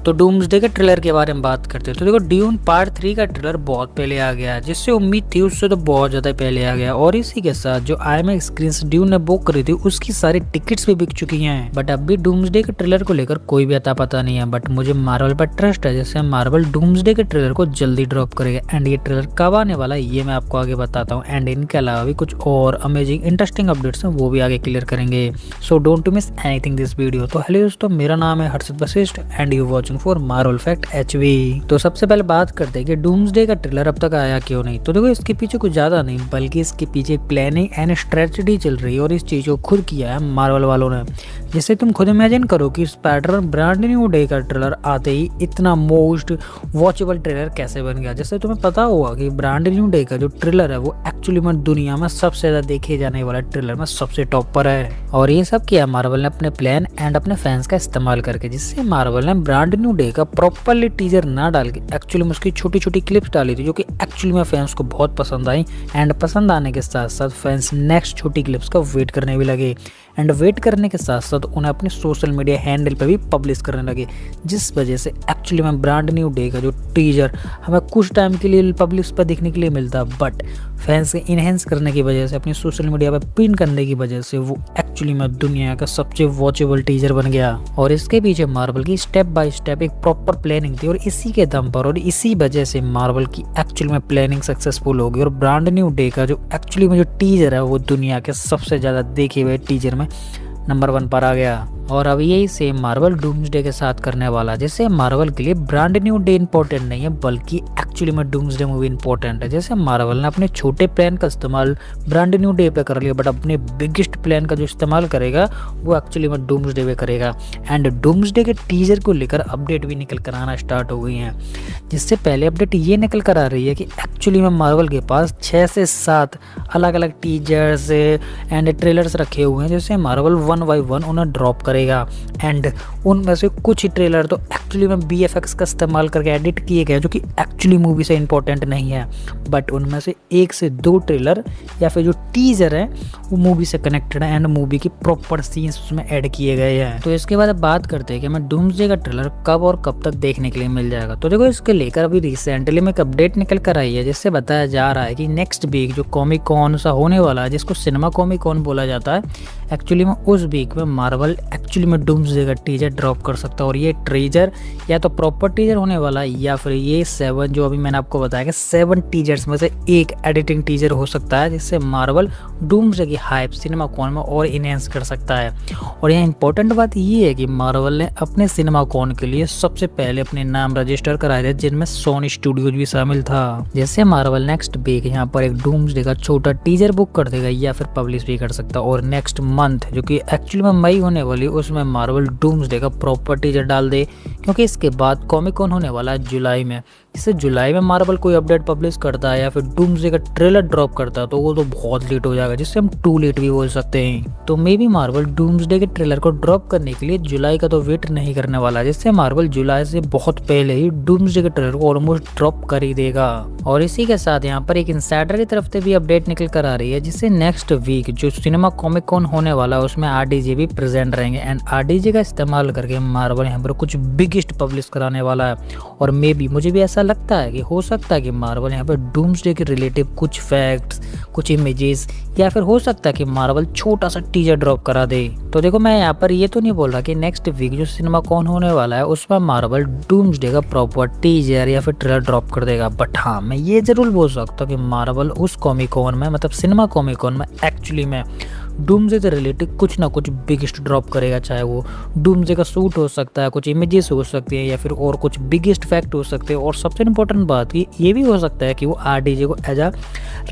तो डूम्सडे के ट्रेलर के बारे में बात करते हैं तो देखो ड्यून पार्ट 3 का ट्रेलर बहुत पहले आ गया, जिससे उम्मीद थी उससे तो बहुत ज़्यादा पहले आ गया। और इसी के साथ जो IMAX स्क्रीन से ड्यून ने बुक करी थी उसकी सारी टिकट्स भी बिक चुकी हैं। बट अब भी डूम्सडे के ट्रेलर को लेकर कोई भी अता पता नहीं है। बट मुझे मार्वल पर ट्रस्ट है, जैसे मार्वल डूम्सडे के ट्रेलर को जल्दी ड्रॉप करेगा। एंड ये ट्रेलर कब आने वाला है ये मैं आपको आगे बताता हूँ। एंड इनके अलावा भी कुछ और अमेजिंग इंटरेस्टिंग अपडेट्स हैं वो भी आगे क्लियर करेंगे। So don't to miss anything this video. तो हेलो दोस्तों, मेरा नाम है Harshit Vashishtha and you watching for Marvel fact HV। तो सबसे पहले बात करते हैं कि डूम्सडे का ट्रेलर अब तक आया क्यों नहीं। तो देखो इसके पीछे कुछ ज्यादा नहीं बल्कि इसके पीछे प्लानिंग एंड स्ट्रेटजी चल रही है और इस चीज को खुद किया है मार्वल वालों ने। जैसे तुम खुद इमेजिन करो कि स्पाइडरमैन ब्रांड न्यू डे का ट्रेलर आते ही इतना मोस्ट वॉचेबल ट्रेलर कैसे बन गया। जैसे तुम्हें पता होगा कि ब्रांड न्यू डे का जो ट्रेलर है वो एक्चुअली में दुनिया में सबसे ज्यादा देखे जाने वाला ट्रेलर में सबसे टॉप पर है। और ये सब किया मार्वल ने अपने प्लान एंड अपने फैंस का इस्तेमाल करके, जिससे मार्वल ने ब्रांड न्यू डे का प्रॉपरली टीजर ना डाल के एक्चुअली में उसकी छोटी छोटी क्लिप्स डाली थी, जो कि एक्चुअली में फैंस को बहुत पसंद आई। एंड पसंद आने के साथ साथ फैंस नेक्स्ट छोटी क्लिप्स का वेट करने भी लगे। एंड वेट करने के साथ साथ उन्हें अपने सोशल मीडिया हैंडल पर भी पब्लिश करने लगे, जिस वजह से एक्चुअली में ब्रांड न्यू डे का जो टीजर हमें कुछ टाइम के लिए पब्लिश पर देखने के लिए मिलता, बट फैंस के इनहेंस करने की वजह से, अपनी सोशल मीडिया पर पिन करने की वजह से वो एक्चुअली में दुनिया का सबसे वॉचेबल टीजर बन गया। और इसके पीछे मार्वल की स्टेप बाय स्टेप एक प्रॉपर प्लानिंग थी और इसी के दम पर और इसी वजह से मार्वल की एक्चुअली में प्लानिंग सक्सेसफुल होगी और ब्रांड न्यू डे का जो एक्चुअली में जो टीजर है वो दुनिया के सबसे ज़्यादा देखे हुए टीजर में नंबर 1 पर आ गया। और अब यही सेम मार्वल डूम्सडे के साथ करने वाला, जैसे मार्वल के लिए ब्रांड न्यू डे इंपॉर्टेंट नहीं है बल्कि एक्चुअली में डूम्सडे मूवी इंपॉर्टेंट है। जैसे मार्वल ने अपने छोटे प्लान का इस्तेमाल ब्रांड न्यू डे पे कर लिया, बट अपने बिगेस्ट प्लान का जो इस्तेमाल करेगा वो एक्चुअली में डूम्सडे पे करेगा। एंड डूम्सडे के टीजर को लेकर अपडेट भी निकल कर आना स्टार्ट हो गई हैं, जिससे पहले अपडेट ये निकल कर आ रही है कि एक्चुअली में मार्वल के पास 6 से 7 अलग अलग टीजर्स एंड ट्रेलर्स रखे हुए हैं, जैसे मार्वल 1 by 1 उन्हें ड्रॉप करेगा। एंड उनमें से कुछ ही ट्रेलर तो एक्चुअली में BFX का इस्तेमाल करके एडिट किए गए, जो कि एक्चुअली मूवी से इंपॉर्टेंट नहीं है, बट उनमें से 1 से 2 ट्रेलर या फिर जो टीजर है वो मूवी से कनेक्टेड है एंड मूवी की प्रॉपर सीन्स उसमें ऐड किए गए हैं। तो इसके बाद अब बात करते हैं कि हमें डूम्सडे का ट्रेलर कब और कब तक देखने के लिए मिल जाएगा। तो देखो इसके लेकर अभी रिसेंटली में एक अपडेट निकल कर आई है, जिससे बताया जा रहा है कि नेक्स्ट वीक जो कॉमिक कॉन सा होने वाला है, जिसको सिनेमा कॉमिक कॉन बोला जाता है, एक्चुअली में उस वीक में मार्वल एक्चुअली में डूम्सडे का टीजर ड्रॉप कर सकता है। और ये टीजर या तो प्रॉपर टीजर होने वाला है या फिर ये 7 जो अभी मैंने आपको बताया कि 7 टीजर्स में से एक एडिटिंग टीजर हो सकता है, जिससे मार्वल डूम्सडे की हाइप सिनेमा कॉन में और इनहेंस कर सकता है। और यहाँ इंपॉर्टेंट बात ये है कि मार्वल ने अपने सिनेमा कॉन के लिए सबसे पहले अपने नाम रजिस्टर कराए थे, जिनमें सोनी स्टूडियोज भी शामिल था। जैसे मार्वल नेक्स्ट वीक यहाँ पर एक डूम्सडे का छोटा टीजर बुक कर देगा या फिर पब्लिश भी कर सकता है। और नेक्स्ट मंथ जो कि एक्चुअली में मई होने वाली, उसमें मार्वल डूम्सडे का प्रॉपर टीजर डाल दे, क्योंकि इसके बाद कॉमिक कॉन होने वाला है जुलाई में। इससे जुलाई में मार्वल कोई अपडेट पब्लिश करता है या फिर डूम्सडे का ट्रेलर ड्रॉप करता है तो वो तो बहुत लेट हो जाएगा, जिससे हम टू लेट भी बोल सकते हैं। तो मे बी मार्वल डूम्सडे के ट्रेलर को ड्रॉप करने के लिए जुलाई का तो वेट नहीं करने वाला, जिससे मार्वल जुलाई से बहुत पहले ही डूम्सडे के ट्रेलर को ऑलमोस्ट ड्रॉप कर ही देगा। और इसी के साथ यहाँ पर एक इंसाइडर की तरफ से भी अपडेट निकल कर आ रही है, जिससे नेक्स्ट वीक जो सिनेमा कॉमिक कॉन होने वाला है उसमें RDJ भी प्रेजेंट रहेंगे। एंड RDJ का इस्तेमाल करके मार्वल यहाँ पर कुछ बिगेस्ट पब्लिश कराने वाला है। और मे बी मुझे भी ऐसा लगता है कि हो सकता है कि मार्वल यहाँ पर डूम्सडे के रिलेटिव कुछ फैक्ट्स, कुछ इमेजेस या फिर हो सकता है कि मार्वल छोटा सा टीजर ड्रॉप करा दे। तो देखो मैं यहाँ पर ये तो नहीं बोल रहा कि नेक्स्ट वीक जो सिनेमा कॉन होने वाला है उसमें मार्वल डूम्सडे का प्रॉपर टीजर या फिर ट्रेलर ड्रॉप कर देगा, बट हाँ मैं ये जरूर बोल सकता हूँ कि मार्वल उस कॉमिक कॉन में, मतलब सिनेमा कॉमिक कॉन में एक्चुअली में डूम्सडे से रिलेटेड कुछ ना कुछ बिगेस्ट ड्रॉप करेगा। चाहे वो डूम्सडे का सूट हो सकता है, कुछ इमेजेस हो सकती है या फिर और कुछ बिगेस्ट फैक्ट हो सकते हैं। और सबसे इंपॉर्टेंट बात ये भी हो सकता है कि वो RDJ को एज अ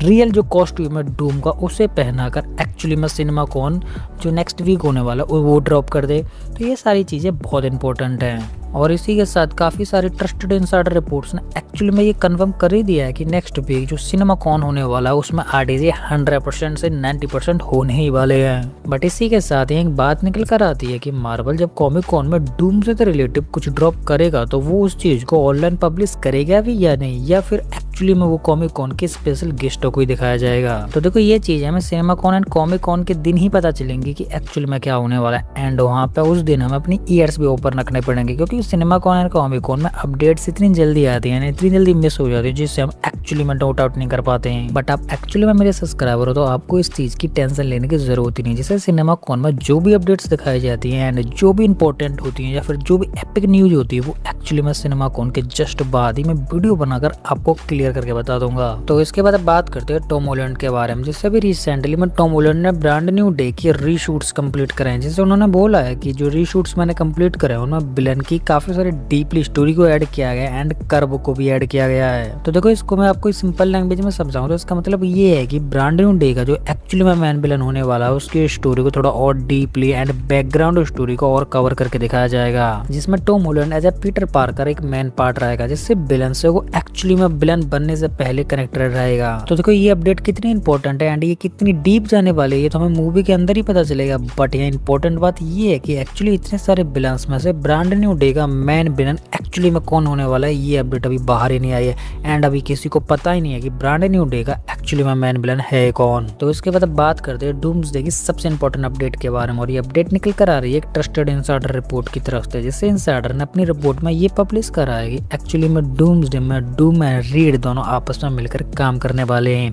रियल जो कॉस्ट्यूम है डूम का उसे पहनाकर एक्चुअली में सिनेमा कॉन जो नेक्स्ट वीक होने वाला है वो ड्रॉप कर दे। तो ये सारी चीज़ें बहुत इंपॉर्टेंट हैं। और इसी के साथ काफ़ी सारे ट्रस्टेड इनसाइडर रिपोर्ट्स ने एक्चुअली में ये कंफर्म कर ही दिया है कि नेक्स्ट वीक जो सिनेमा कॉन होने वाला है उसमें RDJ 100% से 90% होने ही वाले हैं। बट इसी के साथ एक बात निकल कर आती है कि मार्वल जब कॉमिक कॉन में डूम्सडे से रिलेटिव कुछ ड्रॉप करेगा तो वो उस चीज़ को ऑनलाइन पब्लिश करेगा भी या नहीं, या फिर एक्चुअली में वो कॉमिक कॉन के स्पेशल गेस्टों को ही दिखाया जाएगा। तो देखो ये चीज हमें cinema con and comic con के दिन ही पता चलेंगी कि एक्चुअली में क्या होने वाला है। एंड वहाँ पे उस दिन हमें अपनी ईयर्स भी ओपन रखने पड़ेंगे, क्योंकि cinema con and comic con में अपडेट्स इतनी जल्दी आती है, इतनी जल्दी मिस हो जाती है, जिससे हम एक्चुअली में नोट आउट नहीं कर पाते हैं। बट आप एक्चुअली में मेरे सब्सक्राइबर हो तो आपको इस चीज की टेंशन लेने की जरूरत ही नहीं। जैसे सिनेमा कॉन में जो भी अपडेट्स दिखाई जाती है एंड जो भी इंपॉर्टेंट होती है या फिर जो भी एपिक न्यूज होती है, वो एक्चुअली में सिनेमा कॉन के जस्ट बाद ही मैं वीडियो बनाकर आपको क्लियर करके बता दूंगा। तो इसके बाद बात करते हैं टॉम हॉलैंड के बारे में। जिससे भी रिसेंटली में टॉम हॉलैंड ने ब्रांड न्यू डे की रीशूट्स कंप्लीट करे हैं। जैसे उन्होंने बोला है कि जो रीशूट्स मैंने कंप्लीट करे हैं उनमें विलन की काफी सारी डीपली स्टोरी को ऐड किया गया है एंड कर्व को भी ऐड किया गया है। तो देखो इसको मैं आपको सिंपल लैंग्वेज में समझाऊं तो इसका मतलब ये है कि ब्रांड न्यू डे का जो एक्चुअली में मैन विलन होने वाला है उसकी स्टोरी को थोड़ा और डीपली एंड बैकग्राउंड स्टोरी को और कवर करके दिखाया जाएगा, जिसमें Tom Holland as a Peter Parker एक मेन पार्ट रहेगा, जिससे विलन से वो एक्चुअली में विलन बनने से पहले कनेक्टेड रहेगा। तो देखो ये अपडेट कितनी इंपॉर्टेंट है एंड ये कितनी डीप जाने वाली है ये तो हमें मूवी के अंदर ही पता चलेगा। बट ये इंपॉर्टेंट बात ये है कि एक्चुअली इतने सारे विलन्स में से ब्रांड न्यू डे का मेन विलन एक्चुअली में कौन होने वाला है, ये अपडेट अभी बाहर ही नहीं आई है एंड अभी किसी को पता ही नहीं है कि ब्रांड न्यू डे का एक्चुअली में मेन विलन है कौन। तो इसके बाद बात करते हैं डूम्सडे की सबसे इंपॉर्टेंट अपडेट के बारे में। और ये अपडेट निकल कर आ रही है एक ट्रस्टेड इनसाइडर रिपोर्ट की तरफ से, जिससे इनसाइडर ने अपनी रिपोर्ट में ये पब्लिश करा है कि एक्चुअली में डूम्सडे में डूम एंड रीड दोनों आपस में मिलकर काम करने वाले हैं।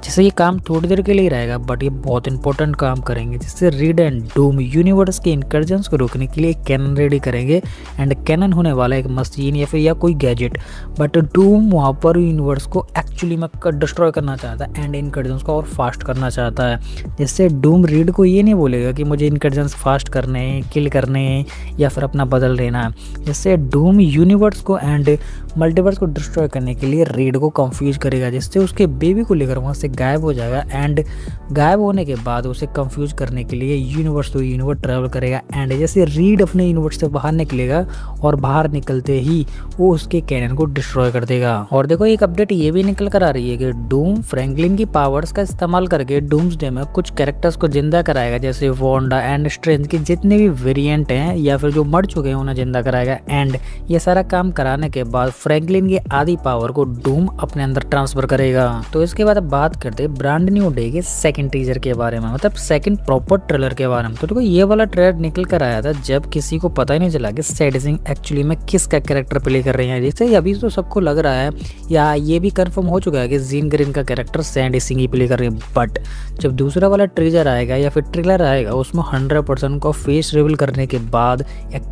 जैसे ये काम थोड़ी देर के लिए रहेगा बट ये बहुत इंपॉर्टेंट काम करेंगे, जिससे रीड एंड डूम यूनिवर्स के इंकर्जन्स को रोकने के लिए कैनन रेडी करेंगे। एंड कैनन होने वाला एक मशीन या फिर या कोई गैजेट, बट डूम वहाँ पर यूनिवर्स को एक्चुअली में डिस्ट्रॉय करना चाहता है एंड इनकर्जन्स को और फास्ट करना चाहता है। जिससे डूम रीड को ये नहीं बोलेगा कि मुझे इनकर्जन्स फास्ट करने हैं, किल करने हैं या फिर अपना बदल लेना है। जिससे डूम यूनिवर्स को एंड मल्टीवर्स को डिस्ट्रॉय करने के लिए रीड को कंफ्यूज करेगा, जिससे उसके बेबी को लेकर वहाँ से गायब हो जाएगा। एंड गायब होने के बाद उसे कंफ्यूज करने के लिए यूनिवर्स टू यूनिवर्स ट्रैवल करेगा। एंड जैसे रीड अपने यूनिवर्स से बाहर निकलेगा और बाहर निकलते ही वो उसके कैनन को डिस्ट्रॉय कर देगा। और देखो एक अपडेट ये भी निकल कर आ रही है कि डूम फ्रैंकलिन की पावर्स का इस्तेमाल करके डूम्सडे में कुछ कैरेक्टर्स को जिंदा कराएगा, जैसे वांडा एंड स्ट्रेंज के जितने भी वेरिएंट हैं या फिर जो मर चुके हैं उन्हें जिंदा कराएगा। एंड ये सारा काम कराने के बाद फ्रैंकलिन की आधी पावर को डूम अपने अंदर ट्रांसफर करेगा। तो इसके बाद बात करते हैं ब्रांड न्यू डे के सेकंड टीजर के बारे में, मतलब सेकंड प्रॉपर ट्रेलर के बारे में। तो देखो ये वाला ट्रेलर निकल कर आया था जब किसी को पता ही नहीं चला कि सैड सिंह एक्चुअली में किसका कैरेक्टर प्ले कर रहे हैं। जैसे अभी तो सबको लग रहा है या ये भी कंफर्म हो चुका है कि जीन ग्रीन का कैरेक्टर सैड सिंह ही प्ले कर रहे हैं। बट जब दूसरा वाला ट्रेलर आएगा या फिर ट्रेलर आएगा उसमें 100% को फेस रिवील करने के बाद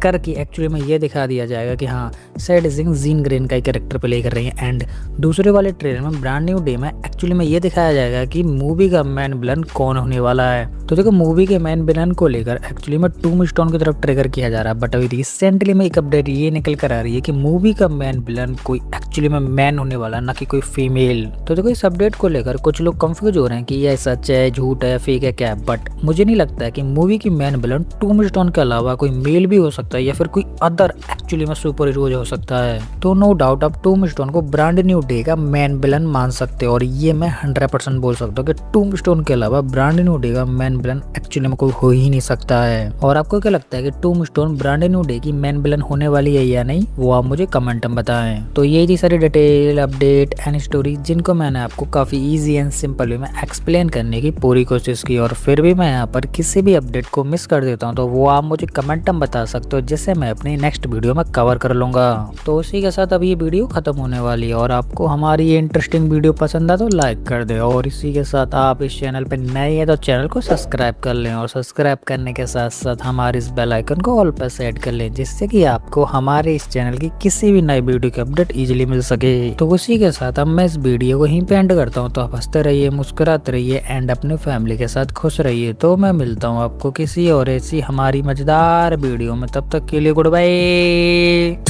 करके एक्चुअली में ये दिखा दिया जाएगा कि हाँ सैड सिंह जीन ग्रीन का ही कैरेक्टर प्ले कर रही है। एंड दूसरे वाले ट्रेलर में ब्रांड न्यू डे में एक्चुअली में ये दिखाया जाएगा कि मूवी का मेन विलन कौन होने वाला है। तो देखो मूवी के मेन विलन को लेकर एक्चुअली में टूम स्टोन की तरफ ट्रिगर किया जा रहा है। बट अभी रिसेंटली में एक अपडेट ये निकल कर आ रही है कि मूवी का मेन विलन कोई एक्चुअली में मैन होने वाला, ना कि कोई फीमेल। तो देखो इस अपडेट को लेकर कुछ लोग कंफ्यूज हो रहे हैं कि ये सच है, झूठ है, फेक है, क्या है। बट मुझे नहीं लगता है कि मूवी की मेन विलन टूम स्टोन के अलावा कोई मेल भी हो सकता है या फिर कोई अदर एक्चुअली में सुपर हीरो हो सकता है। तो नो डाउट आप टूम स्टोन को ब्रांड न्यू डे का मेन विलन मान सकते हो। और ये मैं 100% बोल सकता हूँ कि टूम स्टोन के अलावा ब्रांड न्यू डे का मेन विलन एक्चुअली में कोई हो ही नहीं सकता है। और आपको क्या लगता है कि टूम स्टोन ब्रांड न्यू डे की मेन विलन होने वाली है या नहीं, वो आप मुझे कमेंट में बताएं। तो ये थी सारी डिटेल अपडेट एंड स्टोरी जिनको मैंने आपको काफी इजी एंड सिंपल वे में एक्सप्लेन करने की पूरी कोशिश की। और फिर भी मैं यहाँ पर किसी भी अपडेट को मिस कर देता हूँ तो वो आप मुझे कमेंट में बता सकते हो, जिससे मैं अपनी नेक्स्ट वीडियो में कवर कर लूंगा। तो उसी के साथ अब ये वीडियो खत्म होने वाली है और आपको हमारी ये इंटरेस्टिंग वीडियो पसंद है तो लाइक कर दे। और इसी के साथ आप इस चैनल पर नए हैं तो चैनल को सब्सक्राइब कर लें और सब्सक्राइब करने के साथ साथ हमारे इस बेल आइकन को ऑल पर सेट कर लें, जिससे कि आपको हमारे इस चैनल की किसी भी नई वीडियो की अपडेट इजीली मिल सके। तो उसी के साथ अब मैं इस वीडियो को यहीं पे एंड करता हूँ। तो आप हंसते रहिए, मुस्कुराते रहिए एंड अपने फैमिली के साथ खुश रहिए। तो मैं मिलता हूँ आपको किसी और ऐसी हमारी मजेदार वीडियो में, तब तक के लिए गुड बाय।